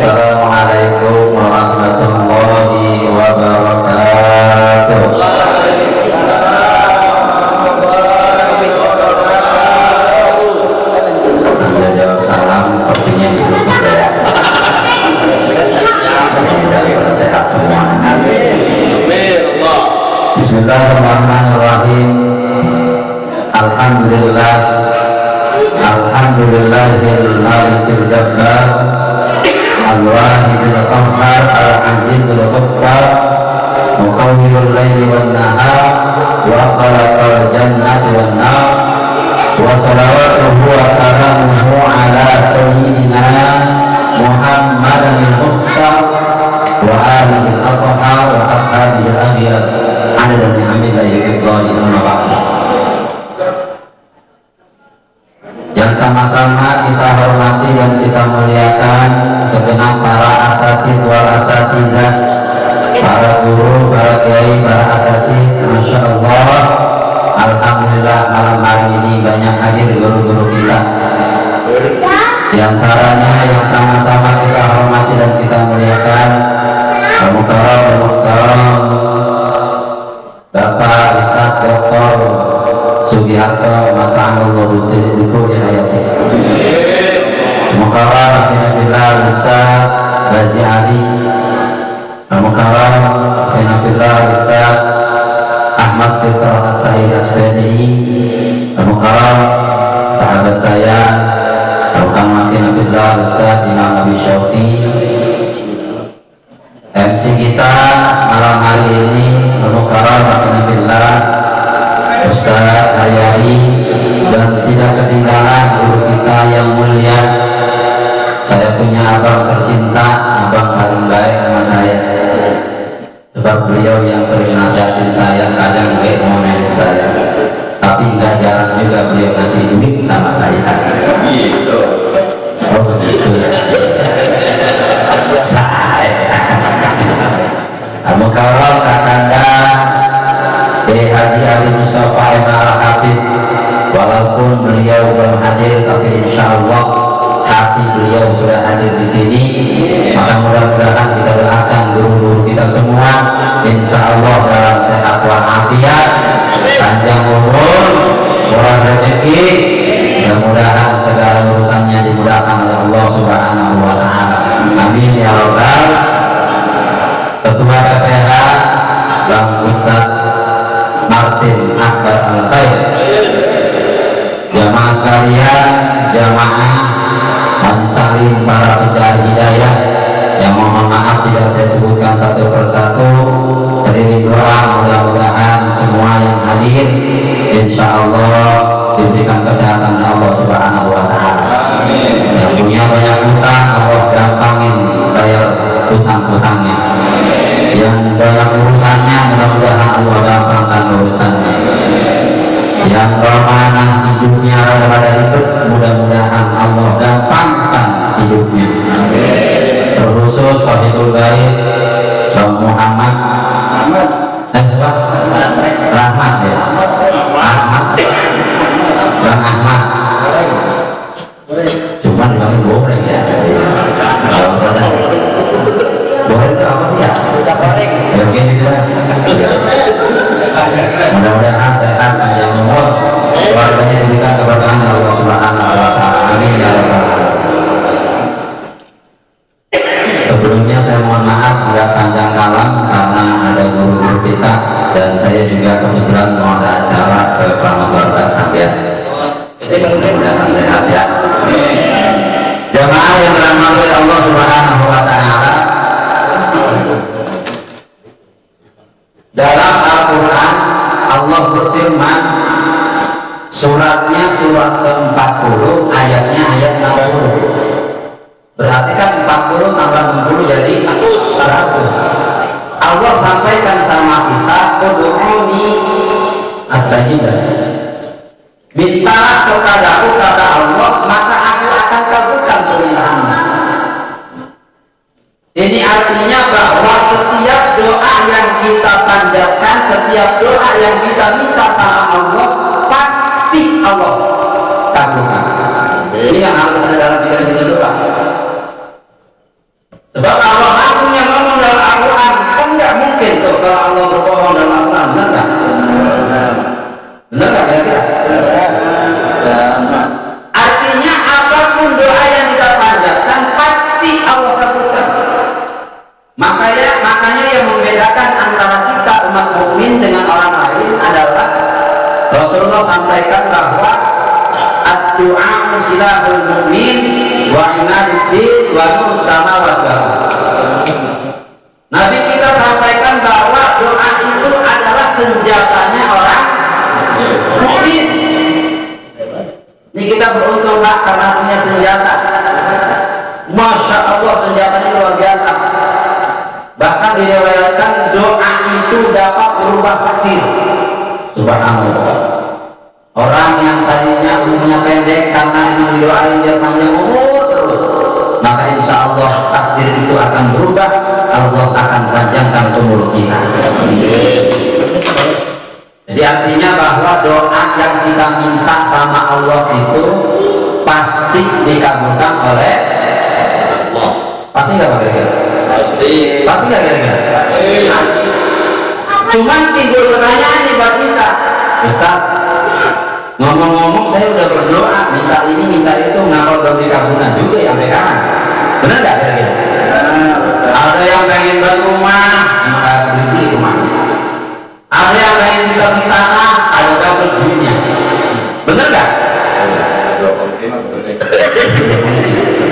Assalamualaikum warahmatullahi wabarakatuh. Sambil jawab salam, artinya disebut ya. Mudah-mudahan sehat semua. Bismillahirrahmanirrahim. Alhamdulillah. Alhamdulillahil malikil jabbar, al-wahidil qahhar, al-azizul ghaffar, muqawwilul laili wan nahar, wa khalaqal jannata wan nar, wa salawatuhu wa salamuhu ala sayyidina Muhammadin al-mukhtar wa alihi al-athhar wa ashabihi al-akhyar adada ni'amillahi ifdhalin amma ba'd. Yang sama-sama kita hormati dan kita muliakan segenap para asatid wal asatidah, para guru, para kiai, para asatid. Masya Allah, alhamdulillah malam hari ini banyak hadir guru-guru kita. Di antaranya yang sama-sama kita hormati dan kita muliakan Al-Mukarram Bapak Ustadz Dr. Sugiharto Mata'amul Wadutin itu dirayati. Mukarram Afinafillah Ustadz Bazi Ali, Mukarram Afinafillah Ustadz Ahmad Fitrah As-Sa'id Asfadi, Mukarram sahabat saya Mukarram Afinafillah Ustadz Imam Nabi Syauqi. MC kita malam hari ini Mukarram Afinafillah Ustaz Haryadi, dan tidak ketinggalan guru kita yang mulia. Saya punya abang tercinta, abang paling baik sama saya, sebab beliau yang sering nasihatin saya, kadang baik ngomelin saya, tapi nggak jarang juga beliau ngasih duit sama saya. Gitu. Oh begitu. Saya Al-Mukarram Kakanda Haji Ali Mustafa Al-Hafid, walaupun beliau belum hadir, tapi insya Allah hati beliau sudah hadir di sini. Maka mudah-mudahan kita doakan guru-guru kita semua, insya Allah dalam sehat walafiat, panjang umur, murah rezeki, mudah-mudahan segala urusannya dimudahkan oleh Allah Subhanahu Wa Taala. Amin ya Rabbal. Ketua KPH Bang Ustadz Martin Akbar Al-Khair, jamaah sekalian, jamaah Haji Salim, para pencari hidayah yang mohon maaf tidak saya sebutkan satu persatu. Terdiri doa mudah-mudahan semua yang hadir insya Allah diberikan kesehatan Allah Subhanahu Wa Taala. Yang punya banyak hutang Allah gampangin bayar hutang-hutangnya. Yang banyak urusannya mudah-mudahan Allah gampangkan urusannya. Yang bermanah hidupnya rada-rada ribet, mudah-mudahan Allah gampangkan hidupnya. Terkhusus Sahibul Baik Bang Muhammad Rahmat ya, Ahmad Bang Ahmad, cuma dipanggil goreng ya. Goreng itu apa sih ya? Ya begini juga. Mudah-mudahan sehat, panjang umur, keluarganya diberikan keberkahan Allah Subhanahu Wa Taala. Amin ya Rabbal Alamin. Sebelumnya saya mohon maaf nggak panjang kalam karena ada guru-guru kita dan saya juga kebetulan mau ada acara ke Pranoto Batam ya. Mudah-mudahan sehat ya. Jamaah yang dirahmati oleh Allah Subhanahu Wa Taala, dalam Al-Quran Allah berfirman, suratnya surat ke-40, ayatnya ayat 60. Berarti kan 40 tambah 60 jadi 100. Allah sampaikan sama kita, ud'uni astajib lakum. Mintalah kepadaku, kata Allah, maka aku akan kabulkan permintaanmu. Ini artinya bahwa setiap doa yang kita panjatkan, setiap doa yang kita minta sama Allah, pasti Allah kabulkan. Ini yang harus ada dalam pikiran kita doa. Sebab Allah langsung yang ngomong dalam Al-Quran, kan nggak mungkin tuh kalau Allah berbohong dalam Al-Quran, benar nggak? Benar nggak kira-kira? Artinya apapun doa yang kita panjatkan pasti Allah kabulkan. Makanya yang membedakan antara kita umat mukmin dengan orang lain adalah Rasulullah sampaikan bahwa ad-du'a silahul mu'min wa imaduddin wa nurus samawati wal ardh. Nabi kita sampaikan bahwa doa itu adalah senjatanya orang mukmin. Ini kita beruntung Pak karena punya senjata. Masya Allah senjatanya luar biasa. Bahkan diriwayatkan doa itu dapat merubah takdir. Subhanallah. Orang yang tadinya umurnya pendek karena emang didoain dia panjang umur terus, maka insya Allah takdir itu akan berubah. Allah akan panjangkan umur kita. Jadi artinya bahwa doa yang kita minta sama Allah itu pasti dikabulkan oleh Allah. Pasti nggak Pak kira-kira? Pasti nggak kira-kira? Pasti. Cuman timbul pertanyaan nih buat kita, Ustaz. Ngomong-ngomong saya udah berdoa minta ini minta itu, ngapa belum dikabulkan juga ya sampai kapan? Benar nggak kira-kira? Ada yang pengen beli rumah, maka beli rumahnya. Ada yang pengen bisa beli tanah, ada yang beli duitnya. Benar nggak?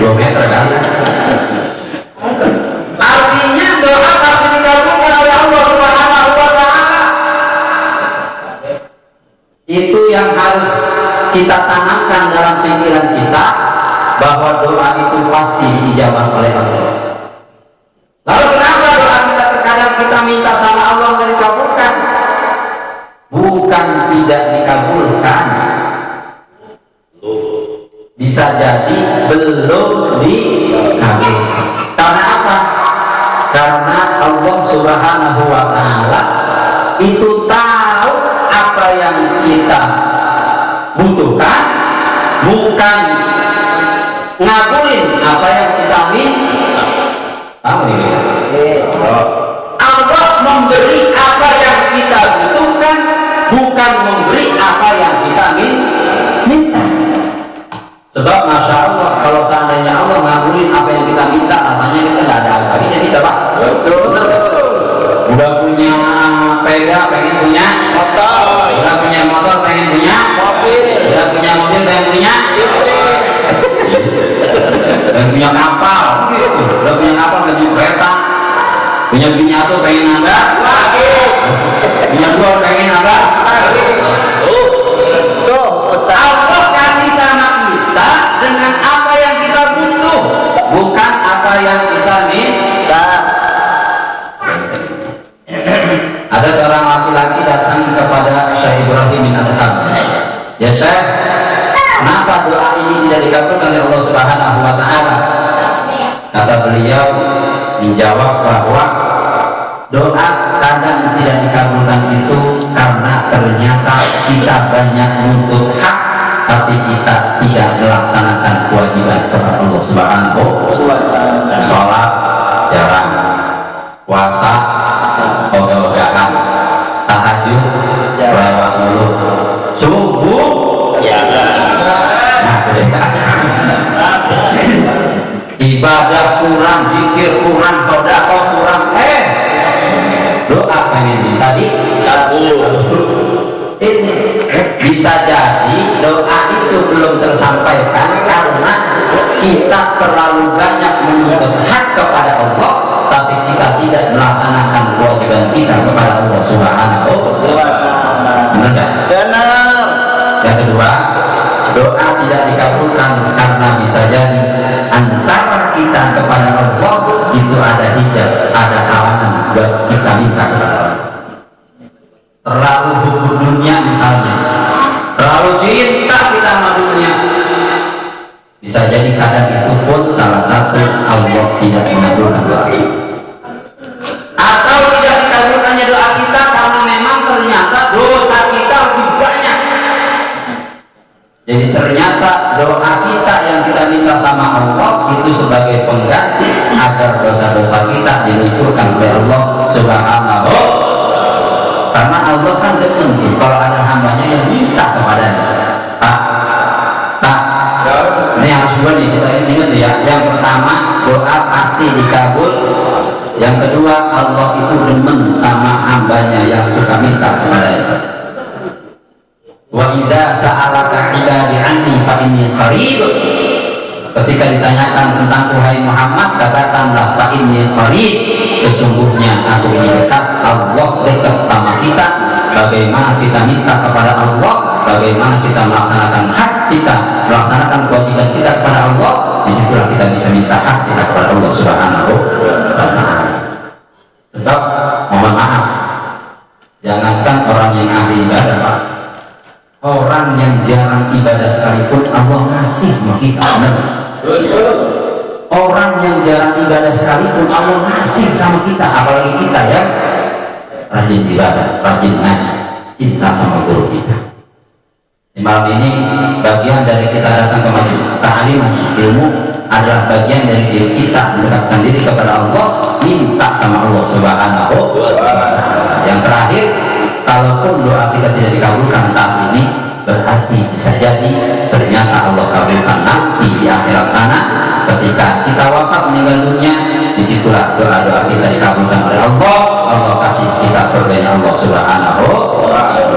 2 meter kan? Artinya doa pasti dikabulkan oleh Allah Subhanahu wa Ta'ala. Itu yang harus kita tanamkan dalam pikiran kita, bahwa doa itu pasti diijabah oleh Allah. Lalu kenapa doa kita terkadang kita minta sama Allah dan dikabulkan? Bukan tidak dikabulkan, bisa jadi belum dikabulkan. Karena apa? Karena Allah Subhanahu wa Ta'ala itu tahu apa yang kita butuhkan, bukan ngabulin apa yang kita minta. Allah memberi apa yang kita butuhkan, bukan memberi apa yang kita minta. Sebab Masya Allah, kalau seandainya Allah ngabulin apa yang kita minta, rasanya kita nggak ada habis-habisnya, tidak Pak? Betul. Udah punya sepeda pengen punya motor, udah punya motor pengen punya mobil, udah punya mobil pengen punya dan punya kapal, udah punya kapal pengen punya kereta, punya bini atau pengen nambah lagi, punya dua pengen nambah lagi. Allah kasih sama kita dengan apa yang kita butuh, bukan apa yang kita minta. Ada seorang laki-laki datang kepada Syekh Ibrahim bin Adham. Ya Syekh, kenapa doa ini tidak dikabulkan oleh Allah Subhanahu wa Ta'ala? Kata beliau menjawab bahwa doa kadang tidak dikabulkan itu karena ternyata kita banyak menuntut hak, tapi kita tidak melaksanakan kewajiban kepada Allah Subhanahu wa Ta'ala. Sholat jarang, puasa ogah-ogahan, tahajud lewat dulu, subuh ibadah kurang, zikir kurang, sedekah kurang, doa pengen tadi ini bisa jadi doa itu belum tersampaikan karena kita terlalu banyak menuntut hak kepada Allah, tapi kita tidak melaksanakan kewajiban kita kepada Allah Subhanahu wa Ta'ala. Benar? Benar. Yang kedua, doa tidak dikabulkan karena bisa jadi antara kita kepada Allah itu ada hijab, ada halangan buat kita minta kepada Allah. Terlalu hukum dunia misalnya, terlalu cinta kita sama dunia, bisa jadi kadang itu pun salah satu Allah tidak mengabulkan doa kita. Atau tidak dikabulkannya doa kita karena memang ternyata dosa kita lebih banyak. Jadi ternyata doa kita yang kita minta sama Allah itu sebagai pengganti agar dosa dosa kita diluncurkan oleh Allah Subhanahu. Karena Allah kan demen kalau ada hambanya yang minta kepadanya. Ini harus dua nih, kita ingat ya. Yang pertama, doa pasti dikabul. Yang kedua, Allah itu demen sama hambanya yang suka minta kepadanya. Wa idza sa'alaka ibadi anni fa inni qarib. Ketika ditanyakan tentang Tuhan Muhammad, katakanlah fa inni qarib, sesungguhnya aku ini dekat. Allah dekat sama kita. Bagaimana kita minta kepada Allah, bagaimana kita melaksanakan hak kita, melaksanakan kewajiban kita kepada Allah, disitulah kita bisa minta hak kita kepada Allah Subhanahu wa ta'ala. Sebab mohon maaf, jangankan orang yang ahli ibadah, Pak, orang yang jarang ibadah sekalipun Allah ngasih sama kita. Orang yang jarang ibadah sekalipun Allah ngasih sama kita, apalagi kita yang rajin ibadah, rajin ngaji, cinta sama guru kita. Di malam ini bagian dari kita datang ke majelis ta'lim, majelis ilmu adalah bagian dari diri kita mendekatkan diri kepada Allah, minta sama Allah Subhanahu wa ta'ala. Yang terakhir, kalaupun doa kita tidak dikabulkan saat ini, berarti bisa jadi ternyata Allah kabulkan nanti di akhirat sana ketika kita wafat meninggal dunia. Disitulah doa-doa kita dikabulkan oleh Allah. Allah kasih kita surganya Allah Subhanahu wa ta'ala.